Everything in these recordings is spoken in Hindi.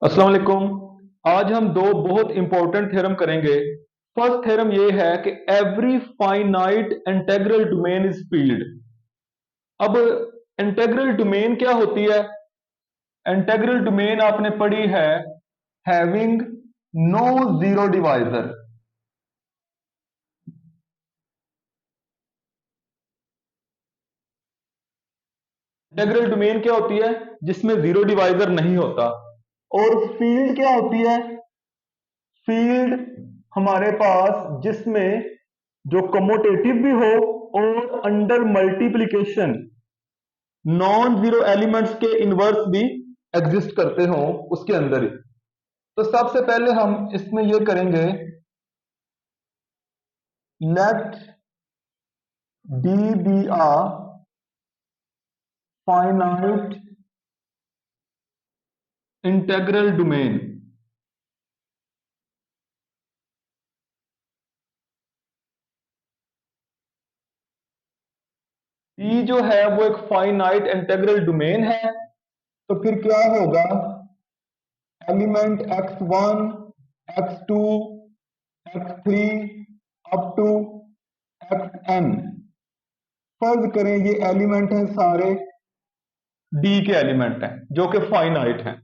अस्सलाम वालेकुम। आज हम दो बहुत इंपॉर्टेंट थ्योरम करेंगे। फर्स्ट थ्योरम ये है कि every finite integral domain is field. अब इंटीग्रल डोमेन क्या होती है? इंटीग्रल डोमेन आपने पढ़ी है having no zero divisor. Integral domain क्या होती है? जिसमें जीरो डिवाइजर नहीं होता। और फील्ड क्या होती है? फील्ड हमारे पास जिसमें जो कमोटेटिव भी हो और under multiplication non zero elements के इनवर्स भी एग्जिस्ट करते हो उसके अंदर ही। तो सबसे पहले हम इसमें ये करेंगे, late D B a finite integral domain. ई जो है वो एक फाइनाइट इंटीग्रल डोमेन है। तो फिर क्या होगा? Element x1 x2 x3 up to xn। फर्ज करें ये एलिमेंट हैं, सारे डी के एलिमेंट हैं जो कि फाइनाइट हैं।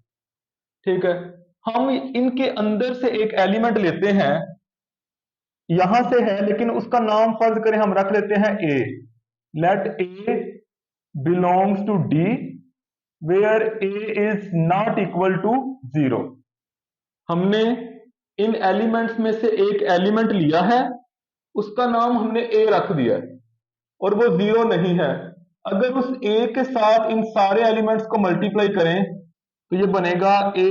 ठीक है, हम इनके अंदर से एक एलिमेंट लेते हैं, यहां से है लेकिन उसका नाम फर्ज करें हम रख लेते हैं A. Let A belongs to D where A is not equal to zero. हमने इन एलिमेंट्स में से एक एलिमेंट लिया है, उसका नाम हमने ए रख दिया है और वो जीरो नहीं है। अगर उस ए के साथ इन सारे एलिमेंट्स को मल्टीप्लाई करें तो ये बनेगा A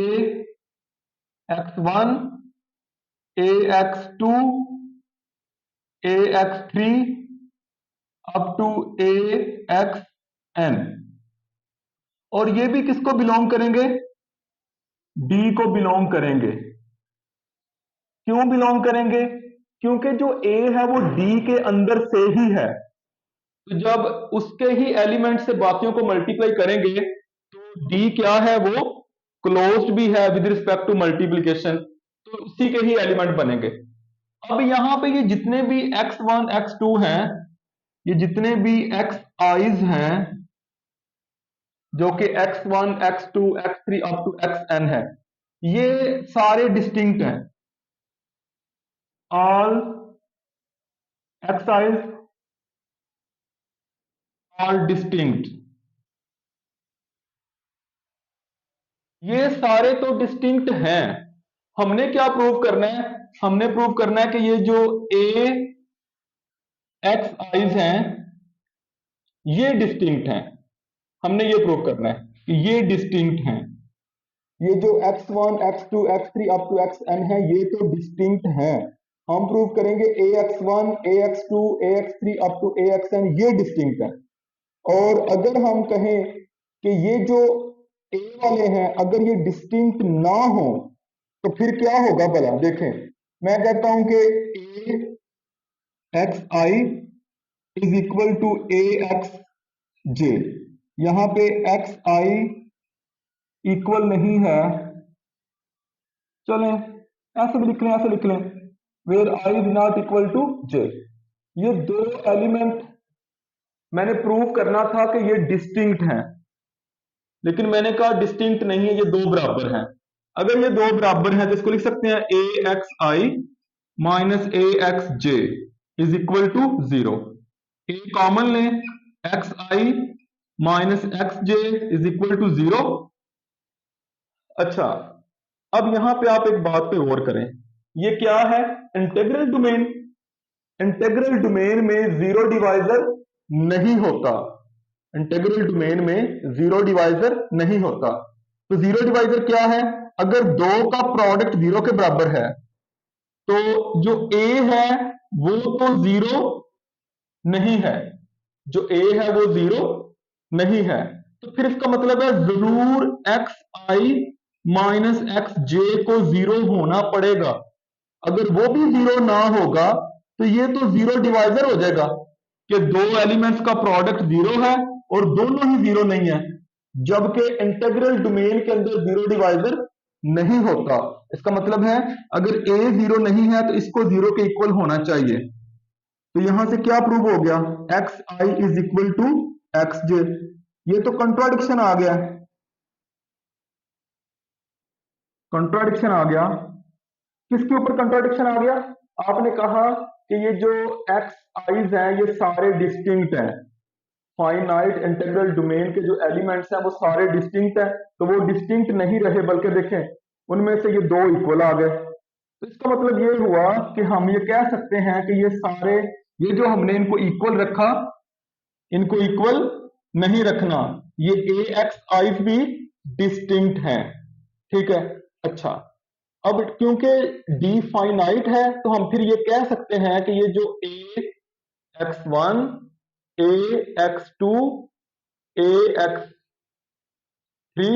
x one, A x two, A x three up to A x N. और ये भी किसको बिलोंग करेंगे? डी को बिलोंग करेंगे। क्यों बिलोंग करेंगे? क्योंकि जो ए है वो डी के अंदर से ही है। तो जब उसके ही एलिमेंट से बाकियों को मल्टीप्लाई करेंगे तो डी क्या है? वो क्लोज्ड भी है विद रिस्पेक्ट टू मल्टीप्लीकेशन, तो उसी के ही एलिमेंट बनेंगे। अब यहां पे ये जितने भी x1 x2 हैं, ये जितने भी x आईज हैं जो कि x1 x2 x3 up to xn है, ये सारे डिस्टिंक्ट हैं। All x i's are distinct. ये सारे तो डिस्टिंक्ट हैं। हमने क्या प्रूव करना है? हमने प्रूव करना है कि ये जो ए एक्स आईज हैं ये डिस्टिंक्ट हैं। हमने ये प्रूव करना है कि ये डिस्टिंक्ट हैं। ये जो x1 x2 x3 up to xn है ये तो डिस्टिंक्ट हैं। हम प्रूव करेंगे ax1 ax2 ax3 up to axn ये डिस्टिंक्ट है। और अगर हम कहें कि ये जो ए वाले हैं अगर ये डिस्टिंक्ट ना हो तो फिर क्या होगा भला? देखें, मैं कहता हूं कि a x i is equal to A x j. यहां पे एक्स आई इक्वल नहीं है, चलें ऐसे भी लिख लें, ऐसे लिख लें, where i is not equal to j. ये दो एलिमेंट मैंने प्रूव करना था कि ये डिस्टिंक्ट हैं, लेकिन मैंने कहा डिस्टिंक्ट नहीं है, ये दो बराबर हैं। अगर ये दो बराबर हैं तो इसको लिख सकते हैं a x i minus a x j is equal to zero. A common लें, x i minus x j is equal to zero. अच्छा, अब यहां पे आप एक बात पे गौर करें, ये क्या है? Integral domain. इंटीग्रल डोमेन में जीरो डिवाइजर नहीं होता। इंटीग्रल डोमेन में जीरो डिवाइजर नहीं होता। तो जीरो डिवाइजर क्या है? अगर दो का प्रोडक्ट जीरो के बराबर है तो जो ए है वो तो जीरो नहीं है, जो ए है वो जीरो नहीं है। तो फिर इसका मतलब है जरूर एक्स आई माइनस एक्स जे को जीरो होना पड़ेगा। अगर वो भी जीरो ना होगा तो ये तो जीरो डिवाइजर हो जाएगा कि दो एलिमेंट्स का प्रोडक्ट जीरो है और दोनों ही जीरो नहीं है, जबकि इंटीग्रल डोमेन के अंदर जीरो डिवाइजर नहीं होता। इसका मतलब है अगर a 0 नहीं है तो इसको 0 के इक्वल होना चाहिए। तो यहां से क्या प्रूव हो गया, x i is equal to x j. ये तो कंट्राडिक्शन आ गया, कंट्राडिक्शन आ गया। किसके ऊपर कंट्राडिक्शन आ गया? आपने कहा कि ये जो एक्स आईज हैं ये सारे डिस्टिंक्ट हैं, फाइनाइट इंटीग्रल डोमेन के जो एलिमेंट्स हैं वो सारे डिस्टिंक्ट हैं, तो वो डिस्टिंक्ट नहीं रहे बल्कि देखें उनमें से ये दो इक्वल आ गए। तो इसका मतलब ये हुआ कि हम ये कह सकते हैं कि ये सारे, ये जो हमने इनको इक्वल रखा, इनको इक्वल नहीं रखना, ये ए एक्स आईज भी डिस्टिंक्ट हैं। ठीक है, अच्छा अब क्योंकि डी फाइनाइट है तो हम फिर ये कह सकते हैं कि ये जो a x one, A x two, A x three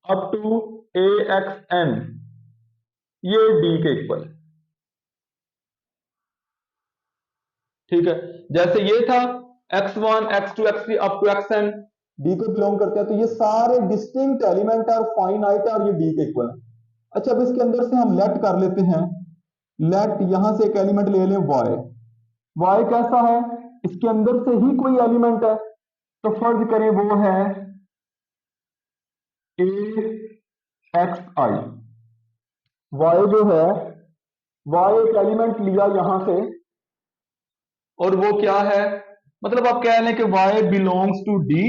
up to A x n, ये डी के इक्वल। ठीक है, जैसे ये था x one, x two, x three up to x n D को बिलोंग करते हैं, तो ये सारे डिस्टिंक्ट एलिमेंट और फाइनाइट और ये डी के इक्वल है। अच्छा अब इसके अंदर से हम लेट कर लेते हैं, लेट यहां से एक एलिमेंट ले लें वाई। वाई कैसा है, इसके अंदर से ही कोई एलिमेंट है, तो फर्ज करें वो है ए एक्स आई। वाई जो है, वाई एक एलिमेंट लिया यहां से और वो क्या है, मतलब आप कह लें कि y बिलोंग्स टू d,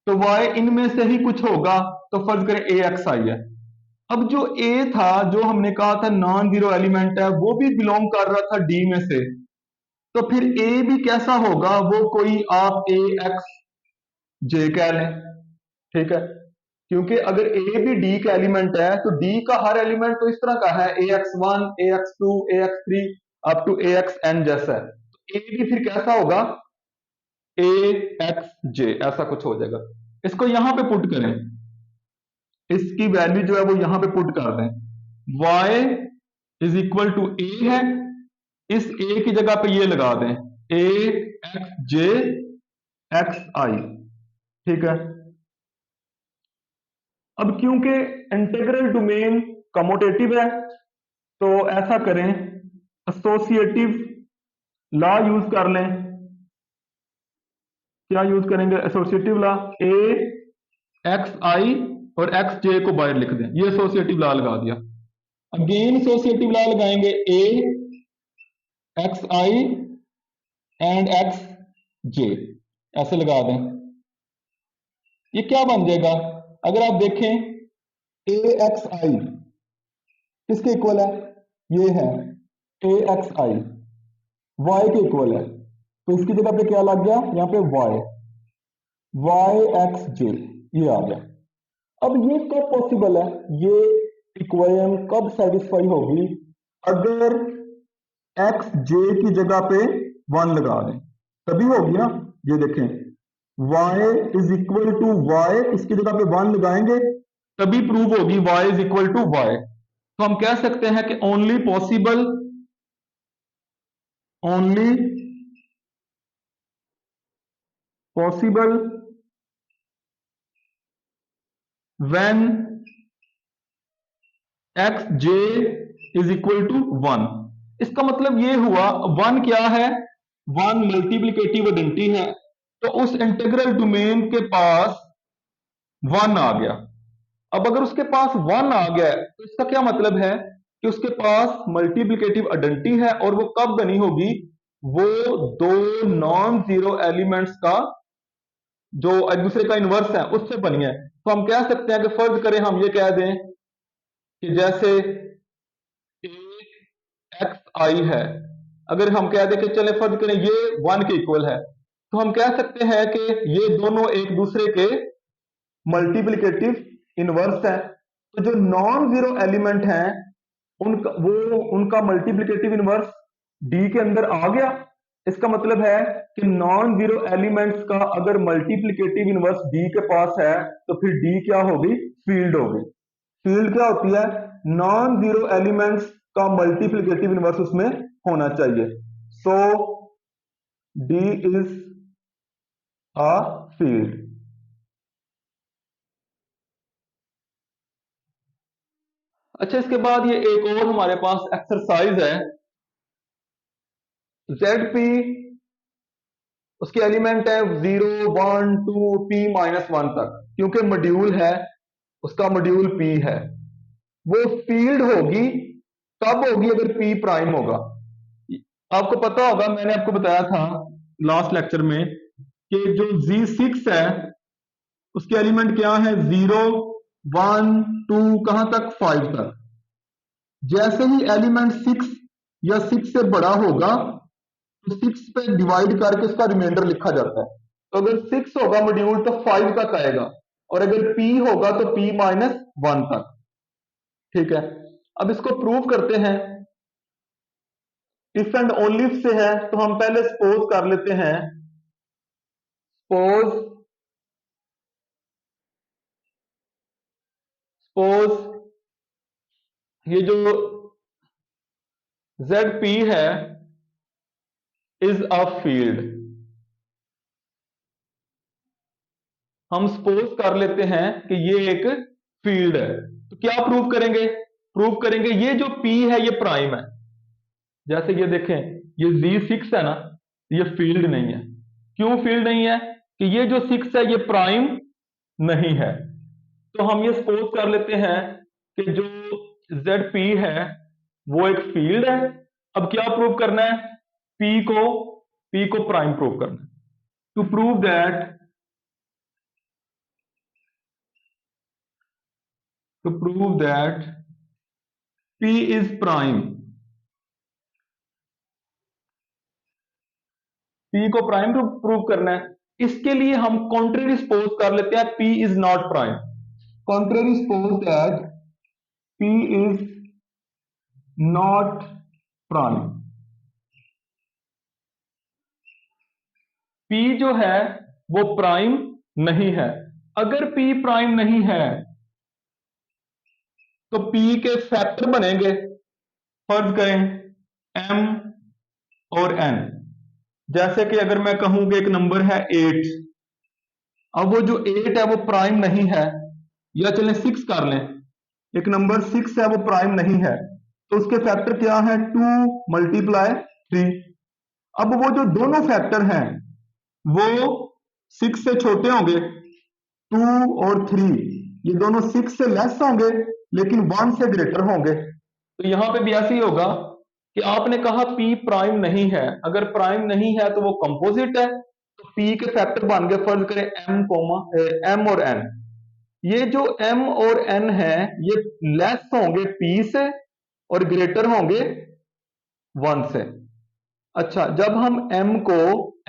तो y इनमें से ही कुछ होगा, तो फर्ज करें ए एक्स आई है। अब जो a था, जो हमने कहा था नॉन जीरो एलिमेंट है, वो भी बिलोंग कर रहा था d में से, तो फिर a भी कैसा होगा, वो कोई आप ए एक्स जे कह लें। ठीक है, क्योंकि अगर a भी d का एलिमेंट है तो d का हर एलिमेंट तो इस तरह का है, a x one, A x two, A x three up to A x n जैसा है, तो a भी फिर कैसा होगा, ए एक्स जे, ऐसा कुछ हो जाएगा। इसको यहां पे पुट करें, इसकी वैल्यू जो है वो यहां पे पुट कर दें, y इज इक्वल टू ए है, इस a की जगह पे ये लगा दें ए एक्स जे एक्स आई। ठीक है, अब क्योंकि इंटीग्रल डोमेन कमोटेटिव है तो ऐसा करें, एसोसिएटिव लॉ यूज कर लें। क्या यूज करेंगे, एसोसिएटिव लॉ, ए एक्स आई और एक्स जे को बाहर लिख दें, ये एसोसिएटिव लॉ लगा दिया। अगेन एसोसिएटिव लॉ लगाएंगे, ए एक्स आई एंड एक्स जे, ऐसे लगा दें। ये क्या बन जाएगा, अगर आप देखें ए एक्स आई किसके इक्वल है, ये है ए एक्स आई वाई के इक्वल है, तो इसकी जगह पे क्या लग गया, यहां पे वाई, वाई एक्स जे, ये आ गया। अब ये कब पॉसिबल है, ये इक्वेशन कब सेटिस्फाई होगी, अगर एक्स जे की जगह पे 1 लगा दें, तभी होगी ना। ये देखें y is equal to y, इसकी जगह पे 1 लगाएंगे तभी प्रूव होगी y is equal to y. तो हम कह सकते हैं कि only possible, only possible when x j is equal to 1। इसका मतलब ये हुआ 1 क्या है, 1 मल्टीप्लिकेटिव आइडेंटिटी है, तो उस इंटीग्रल डोमेन के पास 1 आ गया। अब अगर उसके पास 1 आ गया है तो इसका क्या मतलब है कि उसके पास मल्टीप्लिकेटिव आइडेंटिटी है, और वो कब बनी होगी, वो दो नॉन जीरो एलिमेंट्स का जो एक दूसरे का इनवर्स है उससे बनी है। तो हम कह सकते हैं कि फर्ज करें हम ये कह दें कि जैसे एक्स आई है, अगर हम कह दें कि चले फर्ज करें ये 1 के इक्वल है, तो हम कह सकते हैं कि ये दोनों एक दूसरे के मल्टीप्लिकेटिव इनवर्स है। तो जो नॉन जीरो एलिमेंट हैं उनका मल्टीप्लिकेटिव इनवर्स डी के अंदर आ गया। इसका मतलब है कि नॉन जीरो एलिमेंट्स का अगर मल्टीप्लिकेटिव इनवर्स डी के पास है तो फिर डी क्या होगी, फील्ड होगी। फील्ड क्या होती है, नॉन जीरो एलिमेंट्स का मल्टीप्लिकेटिव इनवर्स उसमें होना चाहिए। सो डी इज अ फील्ड। अच्छा, इसके बाद ये एक और हमारे पास एक्सरसाइज है। ZP उसके एलिमेंट है 0 1 2 P-1 तक, क्योंकि मॉड्यूल है उसका मॉड्यूल P है। वो फील्ड होगी कब होगी? अगर P प्राइम होगा। आपको पता होगा, मैंने आपको बताया था लास्ट लेक्चर में कि जो Z6 है उसके एलिमेंट क्या है? 0 1 2 कहां तक? 5 तक। जैसे ही एलिमेंट 6 या 6 से बड़ा होगा तो 6 पे डिवाइड करके उसका रिमाइंडर लिखा जाता है। तो अगर 6 होगा मॉड्यूल तो 5 तक आएगा, और अगर P होगा तो P-1 तक। ठीक है, अब इसको प्रूव करते हैं। इफ एंड ओनली इफ से है तो हम पहले सपोज कर लेते हैं। सपोज सपोज ये जो ZP है इज अ फील्ड। हम सपोज कर लेते हैं कि ये एक फील्ड है। तो क्या प्रूव करेंगे? प्रूव करेंगे ये जो P है ये प्राइम है। जैसे ये देखें, ये Z6 है ना, ये फील्ड नहीं है। क्यों फील्ड नहीं है? कि ये जो 6 है ये प्राइम नहीं है। तो हम ये सपोज कर लेते हैं कि जो ZP है वो एक फील्ड है। अब क्या प्रूव करना है? P को प्राइम प्रूव करना है। To prove that P is prime, P को प्राइम प्रूव करना है। इसके लिए हम कॉन्ट्रेरी सपोज कर लेते हैं P is not prime. Contrary suppose that P is not prime. P जो है वो प्राइम नहीं है। अगर P प्राइम नहीं है तो P के फैक्टर बनेंगे। फर्ज करें M और N। जैसे कि अगर मैं कहूं कि एक नंबर है 8, अब वो जो 8 है वो प्राइम नहीं है, या चलें 6 कर लें, एक नंबर 6 है वो प्राइम नहीं है, तो उसके फैक्टर क्या है? 2 मल्टीप्लाई 3। अब वो जो दोनों फैक्टर हैं वो 6 से छोटे होंगे, 2 और 3, ये दोनों 6 से लेस होंगे लेकिन 1 से ग्रेटर होंगे। तो यहां पे भी ऐसे ही होगा कि आपने कहा P प्राइम नहीं है। अगर प्राइम नहीं है तो वो कंपोजिट है, तो P के फैक्टर बन गए, फर्ज करें M और N। ये जो M और N है ये लेस होंगे P से और ग्रेटर होंगे 1 से। अच्छा, जब हम M को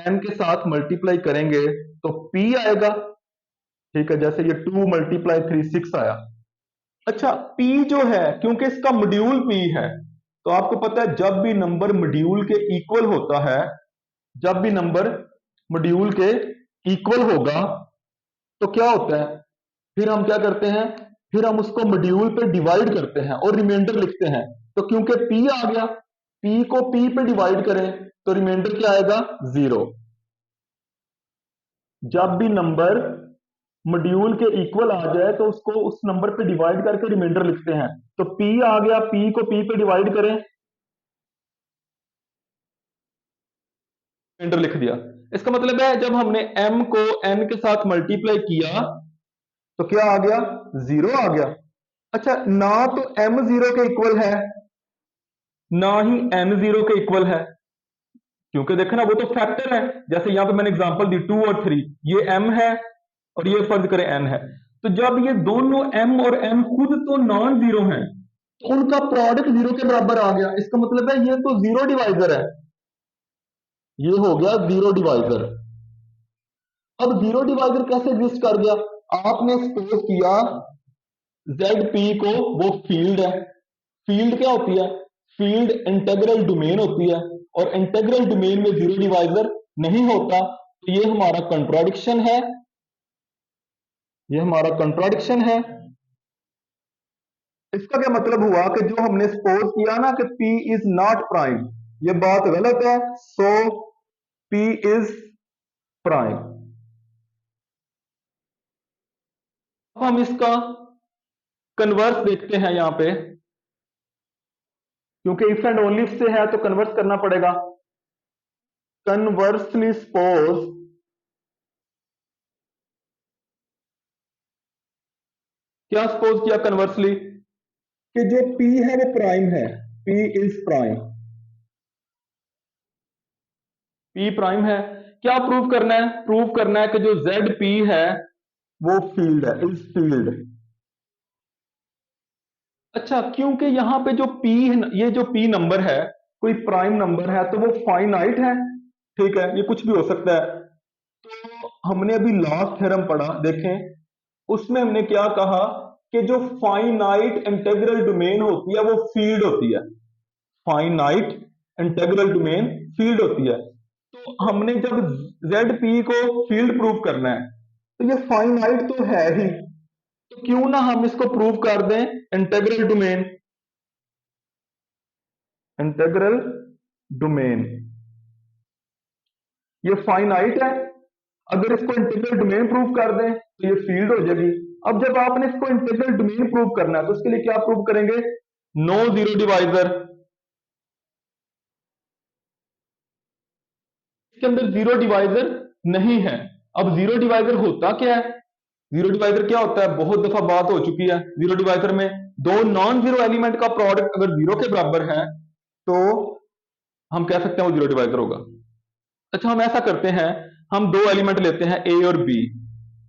N के साथ मल्टीप्लाई करेंगे तो P आएगा। ठीक है, जैसे ये 2 मल्टीप्लाई 3 6 आया। अच्छा, P जो है क्योंकि इसका मॉड्यूल P है, तो आपको पता है जब भी नंबर मॉड्यूल के इक्वल होता है, जब भी नंबर मॉड्यूल के इक्वल होगा तो क्या होता है? फिर हम क्या करते हैं? फिर हम उसको मॉड्यूल पे डिवाइड करते हैं और रिमाइंडर लिखते हैं। तो क्योंकि P आ गया, P को P पे डिवाइड करें तो रिमाइंडर क्या आएगा? 0। जब भी नंबर मॉड्यूल के इक्वल आ जाए तो उसको उस नंबर पे डिवाइड करके रिमाइंडर लिखते हैं। तो P आ गया, P को P पे डिवाइड करें, रिमाइंडर लिख दिया। इसका मतलब है जब हमने M को N के साथ मल्टीप्लाई किया तो क्या आ गया? 0 आ गया। अच्छा, ना तो M 0 के इक्वल है ना ही N 0 के इक्वल है, क्योंकि देखो ना वो तो फैक्टर है। जैसे यहां पे मैंने एग्जांपल दी 2 और 3, ये M है और ये फर्ज करें N है। तो जब ये दोनों M और N खुद तो नॉन जीरो हैं तो उनका प्रोडक्ट 0 के बराबर आ गया। इसका मतलब है ये तो जीरो डिवाइजर है, ये हो गया जीरो डिवाइजर। अब जीरो डिवाइजर कैसे एग्जिस्ट कर गया? आपने सपोज किया ZP को वो फील्ड है। फील्ड क्या होती है? फील्ड इंटीग्रल डोमेन होती है, और इंटीग्रल डोमेन में जीरो डिवाइजर नहीं होता। तो ये हमारा कंट्राडिक्शन है, ये हमारा कंट्राडिक्शन है। इसका क्या मतलब हुआ कि जो हमने सपोज किया ना कि P इज नॉट प्राइम, ये बात गलत है। सो P इज प्राइम। अब हम इसका कन्वर्स देखते हैं यहां पे। क्योंकि इफ एंड ओनली इफ से है तो कन्वर्स करना पड़ेगा। कन्वर्सली सपोज क्या सपोज किया कन्वर्सली कि जो P है वो प्राइम है, P is prime, P prime है। क्या प्रूव करना है? प्रूव करना है कि जो ZP है वो फील्ड है, इज फील्ड। अच्छा, क्योंकि यहां पे जो P ये जो P नंबर है कोई प्राइम नंबर है तो वो फाइनाइट है, ठीक है, ये कुछ भी हो सकता है। तो हमने अभी लास्ट थ्योरम पढ़ा, देखें उसमें हमने क्या कहा कि जो फाइनाइट इंटीग्रल डोमेन होती है वो फील्ड होती है, फाइनाइट इंटीग्रल डोमेन फील्ड होती है। तो हमने जब ZP को फील्ड प्रूव करना है तो ये फाइनाइट तो है ही, तो क्यों ना हम इसको प्रूव कर दें इंटीग्रल डोमेन, इंटीग्रल डोमेन ये फाइनाइट है, अगर इसको इंटीग्रल डोमेन प्रूव कर दें तो ये फील्ड हो जाएगी। अब जब आपने इसको इंटीग्रल डोमेन प्रूव करना है तो उसके लिए क्या प्रूव करेंगे? नो जीरो डिवाइजर, इसके अंदर जीरो डिवाइजर नहीं है। अब जीरो डिवाइजर होता क्या है? जीरो डिवाइजर क्या होता है? बहुत दफा बात हो चुकी है। जीरो डिवाइजर में दो नॉन जीरो एलिमेंट का प्रोडक्ट अगर जीरो के बराबर है तो हम कह सकते हैं वो जीरो डिवाइजर होगा। अच्छा, हम ऐसा करते हैं, हम दो एलिमेंट लेते हैं ए और बी,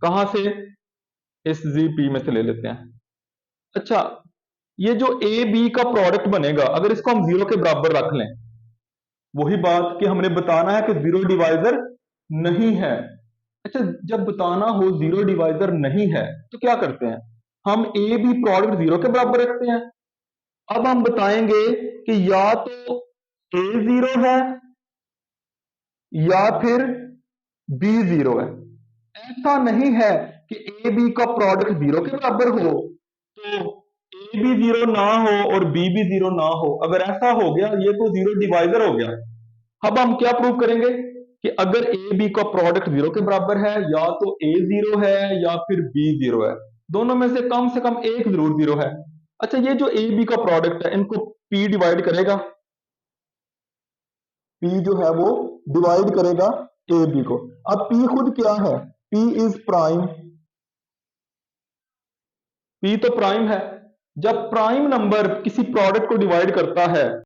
कहां से? इस जीपी में से ले लेते हैं। अच्छा, ये जो ए बी का प्रोडक्ट बनेगा अगर इसको हम जीरो के बराबर रख लें, वही बात कि हमने बताना है कि जीरो डिवाइजर नहीं है। अच्छा, जब बताना हो जीरो डिवाइजर नहीं है तो क्या करते हैं? हम ए बी प्रोडक्ट जीरो के बराबर रखते हैं। अब हम बताएंगे कि या तो ए जीरो है या फिर बी जीरो है। ऐसा नहीं है कि ए बी का प्रोडक्ट जीरो के बराबर हो तो ए भी जीरो ना हो और बी भी जीरो ना हो। अगर ऐसा हो गया ये तो जीरो डिवाइजर हो गया। अब हम क्या प्रूव करेंगे कि अगर ए बी का प्रोडक्ट जीरो के बराबर है या तो ए जीरो है या फिर बी जीरो है, दोनों में से कम एक जरूर जीरो है। अच्छा, ये जो ए बी का प्रोडक्ट है इनको पी डिवाइड करेगा, पी जो है वो डिवाइड करेगा ए बी को। अब पी खुद क्या है? पी इज प्राइम, पी तो प्राइम है। जब प्राइम नंबर किसी प्रोडक्ट को डिवाइड करता है